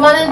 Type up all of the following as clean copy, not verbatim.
come on in.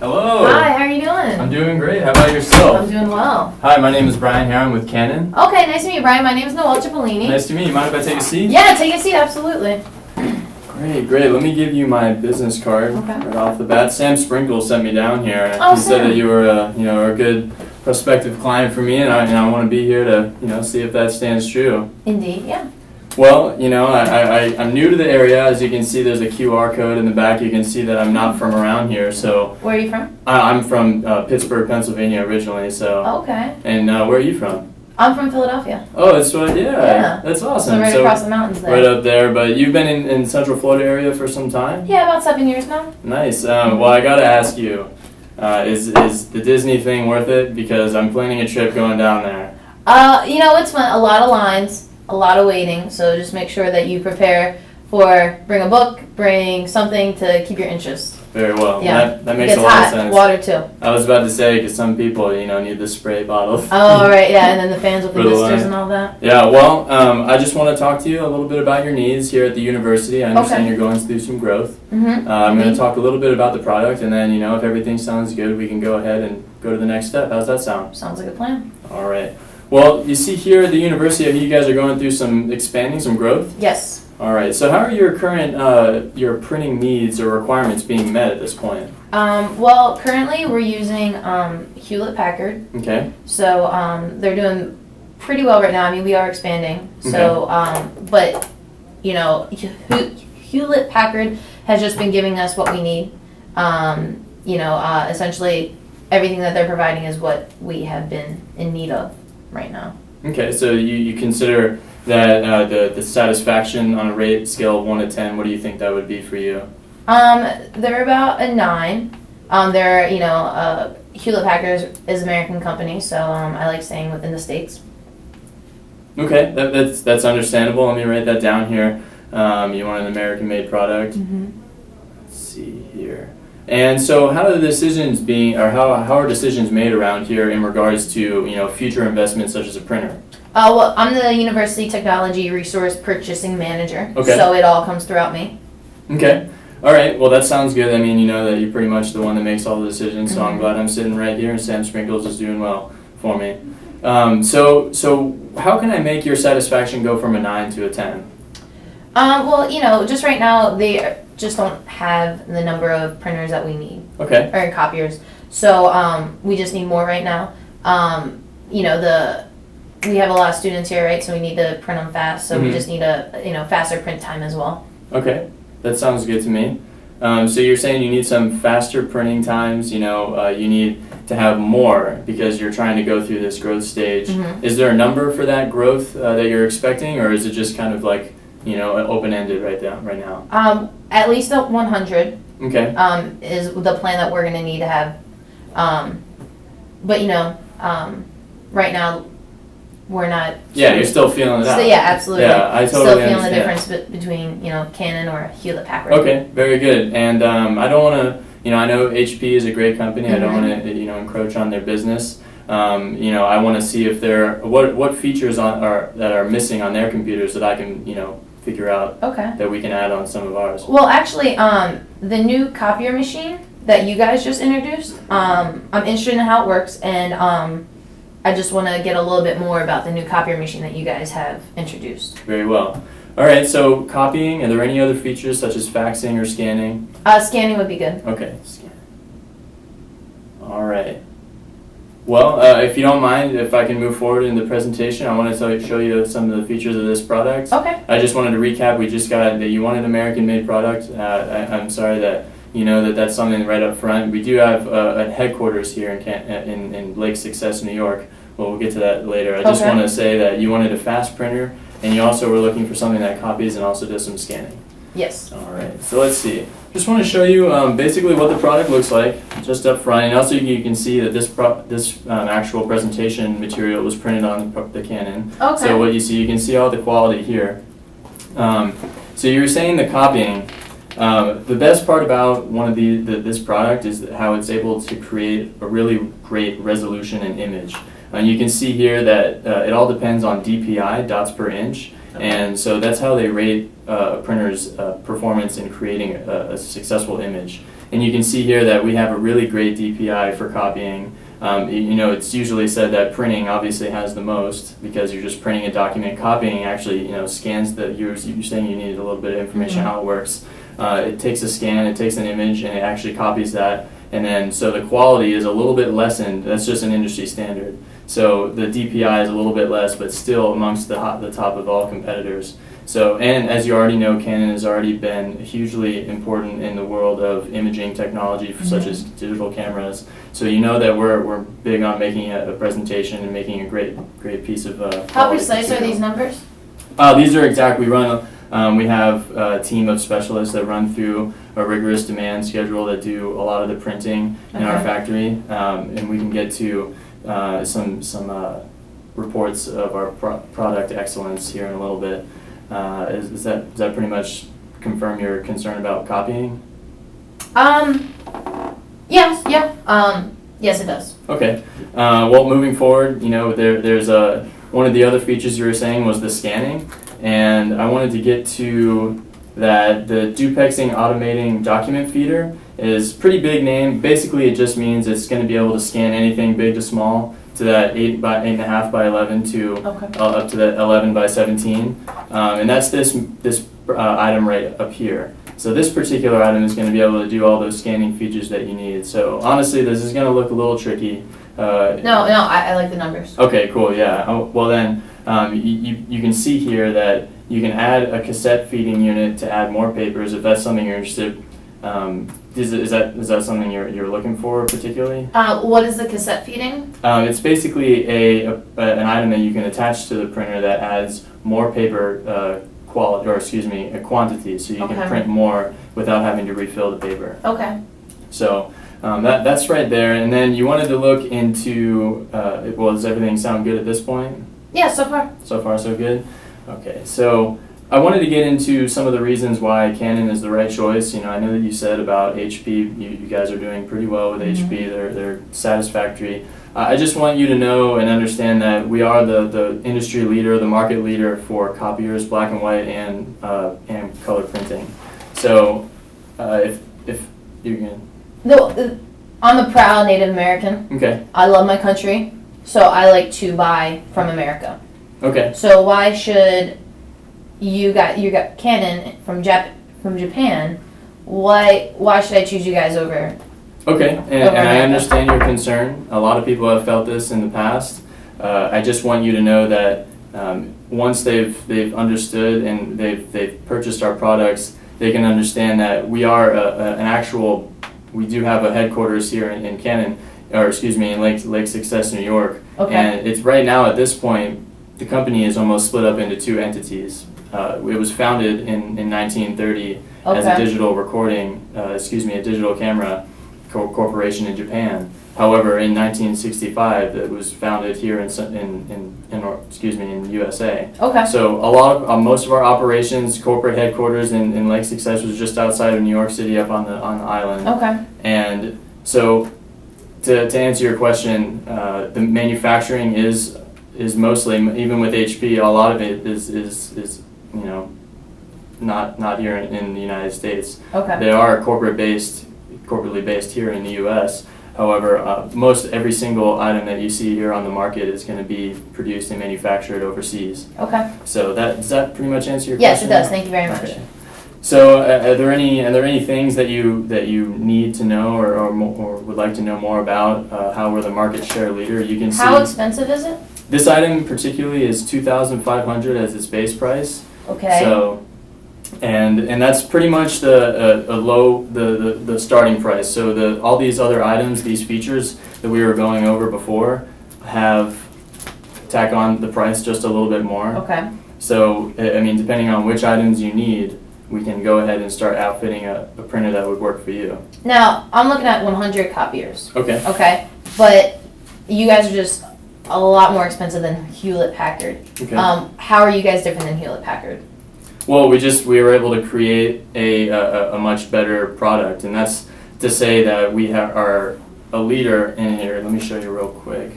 Hello. Hi, how are you doing? I'm doing great. How about yourself? I'm doing well. Hi, my name is Bryan Hare. I'm with Canon. Okay, nice to meet you, Bryan. My name is Noelle Cipollini. Nice to meet you. Mind if I take a seat? Yeah, take a seat, absolutely. Great. Let me give you my business card right off the bat. Sam Sprinkle sent me down here. Oh, he Sam. said that you were a good prospective client for me, and I want to be here to see if that stands true. Indeed, yeah. Well, I'm new to the area. As you can see, there's a QR code in the back. You can see that I'm not from around here. So Where are you from? I'm from Pittsburgh, Pennsylvania originally. So. Okay. And where are you from? I'm from Philadelphia. Oh, that's what. Yeah. That's awesome. So right across the mountains there. Right up there. But you've been in Central Florida area for some time? Yeah, about 7 years now. Nice. Well, I gotta ask you, is the Disney thing worth it? Because I'm planning a trip going down there. It's fun. A lot of lines, a lot of waiting. So just make sure that you prepare bring a book, bring something to keep your interest. Very well. Yeah. That makes a lot of sense. Water too. I was about to say, because some people, need the spray bottle. Oh, right, yeah, and then the fans with the For the blisters line. and all that. Yeah, well, I just want to talk to you a little bit about your needs here at the university. I understand you're going through some growth. Mm-hmm. I'm going to talk a little bit about the product, and then, if everything sounds good, we can go ahead and go to the next step. How's that sound? Sounds like a plan. All right. Well, you see here at the university, you guys are going through some growth. Yes. All right. So how are your current your printing needs or requirements being met at this point? Well, currently we're using Hewlett-Packard. Okay. So they're doing pretty well right now. I mean, we are expanding. So, but Hewlett-Packard has just been giving us what we need. Essentially everything that they're providing is what we have been in need of right now. Okay. So you consider that the satisfaction on a rate scale of 1 to 10, what do you think that would be for you? They're about a 9. Hewlett-Packard is an American company, so I like staying within the States. Okay, that's understandable. Let me write that down here. You want an American-made product. Mm-hmm. Let's see here. And so, how are decisions made around here in regards to future investments such as a printer? Well, I'm the University Technology Resource Purchasing Manager, so it all comes throughout me. Okay. All right. Well, that sounds good. I mean, you know that you're pretty much the one that makes all the decisions, so I'm glad I'm sitting right here, and Sam Sprinkles is doing well for me. So how can I make your satisfaction go from a 9 to a 10? Just right now, they just don't have the number of printers that we need. Okay. Or copiers. So we just need more right now. We have a lot of students here, right? So we need to print them fast. So we just need a faster print time as well. Okay, that sounds good to me. So you're saying you need some faster printing times. You need to have more because you're trying to go through this growth stage. Mm-hmm. Is there a number for that growth that you're expecting, or is it just kind of like open-ended right now? At least 100. Okay. Is the plan that we're gonna need to have. Right now we're not. Yeah, you're still feeling it out. So, yeah, absolutely. Yeah, I totally still feeling understand. the difference between Canon or Hewlett-Packard. Okay, very good. And I don't want to. I know HP is a great company. I don't want to encroach on their business. I want to see if what features that are missing on their computers that I can figure out that we can add on some of ours. Well, actually, the new copier machine that you guys just introduced, I'm interested in how it works, and I just want to get a little bit more about the new copier machine that you guys have introduced. Very well. All right, so copying, are there any other features such as faxing or scanning? Scanning would be good. Okay, scan. All right. Well, if you don't mind, if I can move forward in the presentation, I want to show you some of the features of this product. Okay. I just wanted to recap. We just got that you want an American-made product. I'm sorry that that's something right up front. We do have a headquarters here in Lake Success, New York. Well, we'll get to that later. I just want to say that you wanted a fast printer, and you also were looking for something that copies and also does some scanning. Yes. All right. So let's see. Just want to show you basically what the product looks like just up front, and also you can see that this actual presentation material was printed on the Canon. Okay. So what you can see all the quality here. So you were saying the copying. The best part about this product is how it's able to create a really great resolution and image. And you can see here that it all depends on DPI, dots per inch. And so that's how they rate a printer's performance in creating a successful image. And you can see here that we have a really great DPI for copying. It's usually said that printing obviously has the most because you're just printing a document. Copying actually, scans you're saying you needed a little bit of information how it works. It takes a scan, it takes an image, and it actually copies that. And then, so the quality is a little bit lessened. That's just an industry standard. So the DPI is a little bit less, but still amongst the top of all competitors. So, and as you already know, Canon has already been hugely important in the world of imaging technology, such as digital cameras. So you know that we're big on making a presentation and making a great piece of. How precise are these numbers? These are exact. We have a team of specialists that run through a rigorous demand schedule that do a lot of the printing in our factory, and we can get to some reports of our product excellence here in a little bit. Does that pretty much confirm your concern about copying? Yes, yeah. Yes, it does. Okay. Well, moving forward, there's one of the other features you were saying was the scanning, and I wanted to get to that. The dupexing automating document feeder is a pretty big name. Basically, it just means it's going to be able to scan anything big to small, to that 8.5 by 11 to up to that 11 by 17, and that's this item right up here. So this particular item is going to be able to do all those scanning features that you need. So honestly, this is going to look a little tricky. No, I like the numbers. Okay, cool, yeah. Well then, you can see here that you can add a cassette feeding unit to add more papers if that's something you're interested. Is that something you're looking for particularly? What is the cassette feeding? It's basically an item that you can attach to the printer that adds more paper quantity, so you can print more without having to refill the paper. Okay. So that's right there. And then you wanted to look into, does everything sound good at this point? Yeah, so far. So far, so good? Okay, so I wanted to get into some of the reasons why Canon is the right choice. I know that you said about HP, you guys are doing pretty well with HP, they're satisfactory. I just want you to know and understand that we are the industry leader, the market leader for copiers, black and white, and color printing. So if you can. No, I'm a proud Native American. Okay. I love my country, so I like to buy from America. Okay. So why should you got Canon from Japan? Why should I choose you guys over? Okay, and I understand your concern. A lot of people have felt this in the past. I just want you to know that once they've understood and they've purchased our products, they can understand that we are we do have a headquarters here in Canon, in Lake Success, New York. Okay. And it's right now at this point, the company is almost split up into two entities. It was founded in 1930 as a digital a digital camera corporation in Japan. However, in 1965, it was founded here in USA. Okay. So most of our operations, corporate headquarters in Lake Success was just outside of New York City, up on the island. Okay. And so, to answer your question, the manufacturing is mostly, even with HP, a lot of it is not here in the United States. Okay. They are corporately based here in the U.S. However, most every single item that you see here on the market is going to be produced and manufactured overseas. Okay. So does that pretty much answer your question? Yes, it does. Thank you very much. Okay. So are there any things that you need to know or would like to know more about how we're the market share leader? You can see. How expensive is it? This item particularly is $2,500 as its base price. Okay. So. And that's pretty much the starting price. So all these other items, these features that we were going over before, tack on the price just a little bit more. Okay. So depending on which items you need, we can go ahead and start outfitting a printer that would work for you. Now I'm looking at 100 copiers. Okay. Okay, but you guys are just a lot more expensive than Hewlett Packard. Okay. How are you guys different than Hewlett Packard? Well, we were able to create a much better product, and that's to say that we are a leader in here. Let me show you real quick.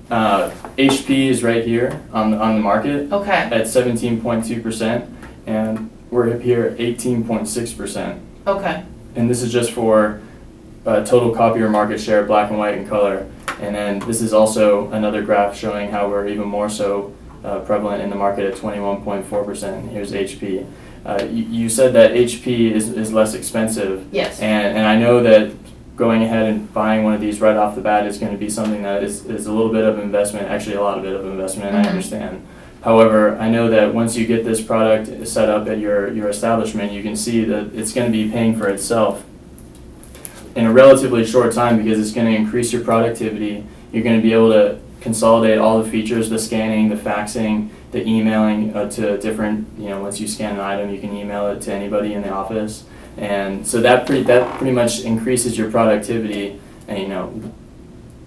HP is right here on the market. Okay. At 17.2%, and we're here at 18.6%. Okay. and this is just for total copier market share, black and white and color. And then this is also another graph showing how we're even more so prevalent in the market at 21.4%. Here's HP. You said that HP is less expensive. Yes. And I know that going ahead and buying one of these right off the bat is going to be something that is a little bit of investment, actually a lot of bit of investment, I understand. However, I know that once you get this product set up at your establishment, you can see that it's going to be paying for itself in a relatively short time because it's going to increase your productivity. You're going to be able to consolidate all the features, the scanning, the faxing, the emailing to different, once you scan an item, you can email it to anybody in the office. And so that pretty much increases your productivity,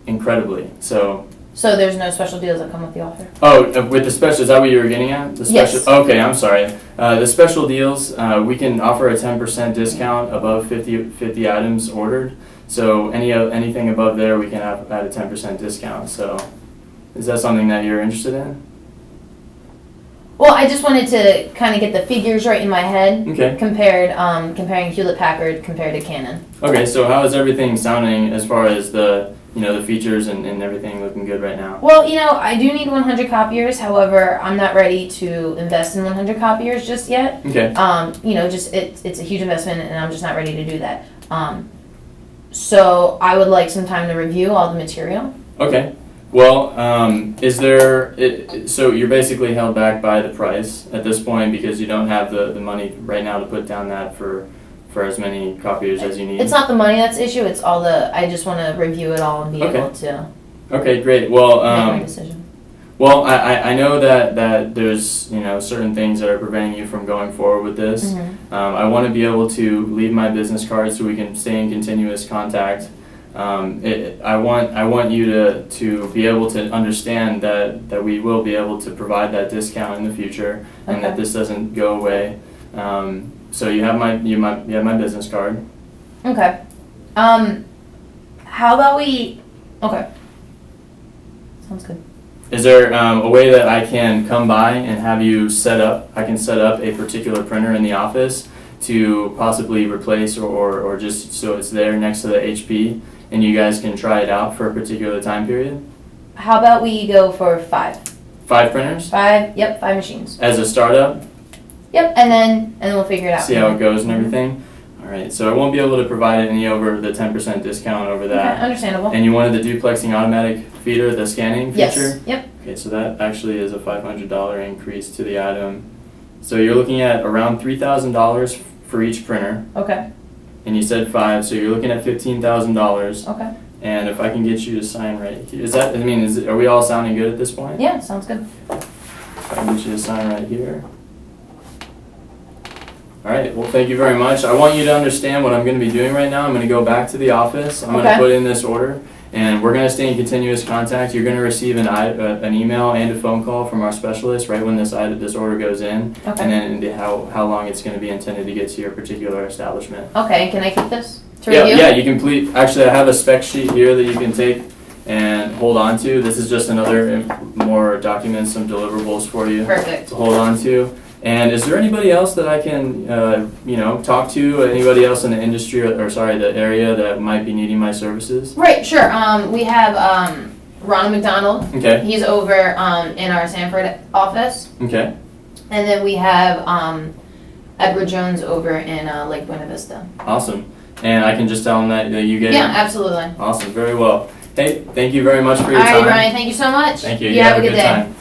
incredibly. So there's no special deals that come with the offer? Oh, with the special, is that what you were getting at? The special, yes. Okay, I'm sorry. The special deals, we can offer a 10% discount above 50 items ordered. So anything above there, we can have at a 10% discount. So is that something that you're interested in? Well, I just wanted to kind of get the figures right in my head. Okay. Comparing Hewlett-Packard compared to Canon. Okay, so how is everything sounding as far as the features and everything looking good right now? Well, I do need 100 copiers. However, I'm not ready to invest in 100 copiers just yet. Okay. It's a huge investment, and I'm just not ready to do that. So I would like some time to review all the material. Okay. Well, so you're basically held back by the price at this point because you don't have the money right now to put down that for as many copiers as you need? It's not the money that's the issue, it's all I just want to review it all and be able to Okay, great. Well, make my decision. Well, I know that there's certain things that are preventing you from going forward with this. Mm-hmm. I want to be able to leave my business card so we can stay in continuous contact. I want you to be able to understand that we will be able to provide that discount in the future, and that this doesn't go away. So you have my business card. Okay. How about we? Okay. Sounds good. Is there a way that I can come by and have you set up? I can set up a particular printer in the office to possibly replace or just so it's there next to the HP, and you guys can try it out for a particular time period. How about we go for 5? 5 printers? 5. Yep, 5 machines. As a startup? Yep, and then we'll figure it out. See how it goes and everything. All right. So I won't be able to provide any over the 10% discount over that. Okay, understandable. And you wanted the duplexing automatic feeder, the scanning feature? Yes. Yep. Okay, so that actually is a $500 increase to the item. So you're looking at around $3,000 for each printer. Okay. And you said 5, so you're looking at $15,000. Okay. And if I can get you to sign right here, are we all sounding good at this point? Yeah, sounds good. If I can get you to sign right here. All right, well, thank you very much. I want you to understand what I'm going to be doing right now. I'm going to go back to the office. I'm going to put in this order, and we're going to stay in continuous contact. You're going to receive an email and a phone call from our specialist right when this order goes in, and then how long it's going to be intended to get to your particular establishment. Okay, can I keep this to review? Yeah, you can actually, I have a spec sheet here that you can take and hold on to. This is just another more documents, some deliverables for you to hold on to. And is there anybody else that I can, talk to? Anybody else in the industry the area that might be needing my services? Right, sure. We have Ronald McDonald. Okay. He's over in our Sanford office. Okay. And then we have Edward Jones over in Lake Buena Vista. Awesome. And I can just tell him that you get Yeah, absolutely. Awesome. Very well. Hey, thank you very much for your time. All right, Bryan. Thank you so much. Thank you. You have a good day. Time.